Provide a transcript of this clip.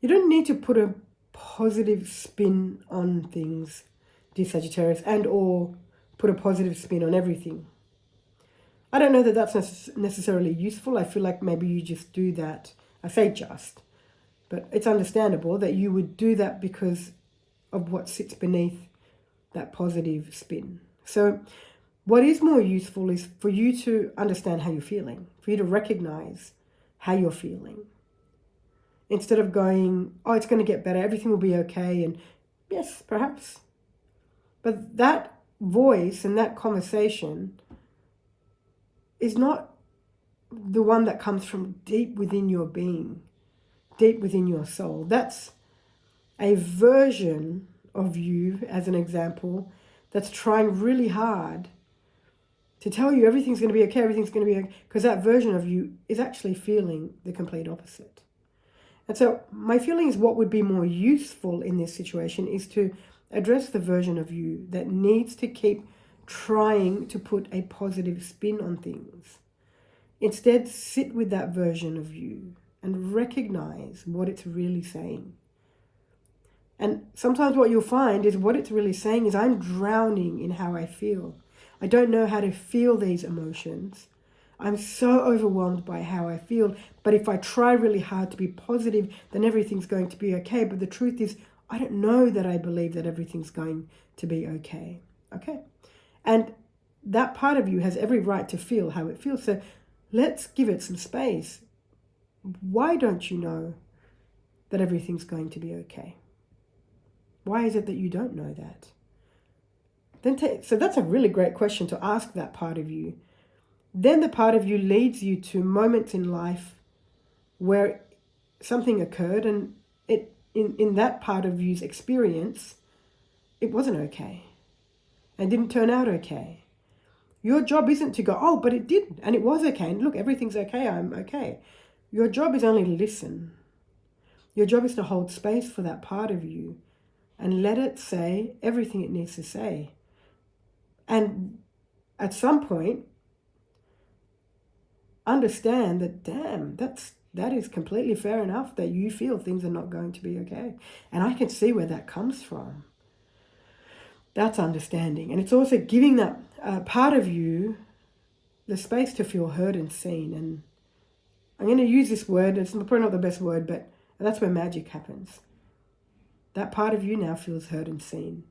You don't need to put a positive spin on things, dear Sagittarius, and or put a positive spin on everything. I don't know that that's necessarily useful. I feel like maybe you just do that. I say just, but it's understandable that you would do that because of what sits beneath that positive spin. So what is more useful is for you to understand how you're feeling, for you to recognize how you're feeling. Instead of going, oh, it's going to get better, everything will be okay, and yes, perhaps. But that voice and that conversation is not the one that comes from deep within your being, deep within your soul. That's a version of you, as an example, that's trying really hard to tell you everything's going to be okay, everything's going to be okay, because that version of you is actually feeling the complete opposite. And so my feeling is what would be more useful in this situation is to address the version of you that needs to keep trying to put a positive spin on things. Instead, sit with that version of you and recognize what it's really saying. And sometimes what you'll find is what it's really saying is I'm drowning in how I feel. I don't know how to feel these emotions. I'm so overwhelmed by how I feel. But if I try really hard to be positive, then everything's going to be okay. But the truth is, I don't know that I believe that everything's going to be okay. Okay? And that part of you has every right to feel how it feels. So let's give it some space. Why don't you know that everything's going to be okay? Why is it that you don't know that? So that's a really great question to ask that part of you. Then the part of you leads you to moments in life where something occurred and in that part of you's experience, it wasn't okay and didn't turn out okay. Your job isn't to go, oh, but it did and it was okay. And look, everything's okay, I'm okay. Your job is only to listen. Your job is to hold space for that part of you and let it say everything it needs to say. And at some point, understand that, damn, that is completely fair enough that you feel things are not going to be okay. And I can see where that comes from. That's understanding. And it's also giving that part of you the space to feel heard and seen. And I'm going to use this word. It's probably not the best word, but that's where magic happens. That part of you now feels heard and seen.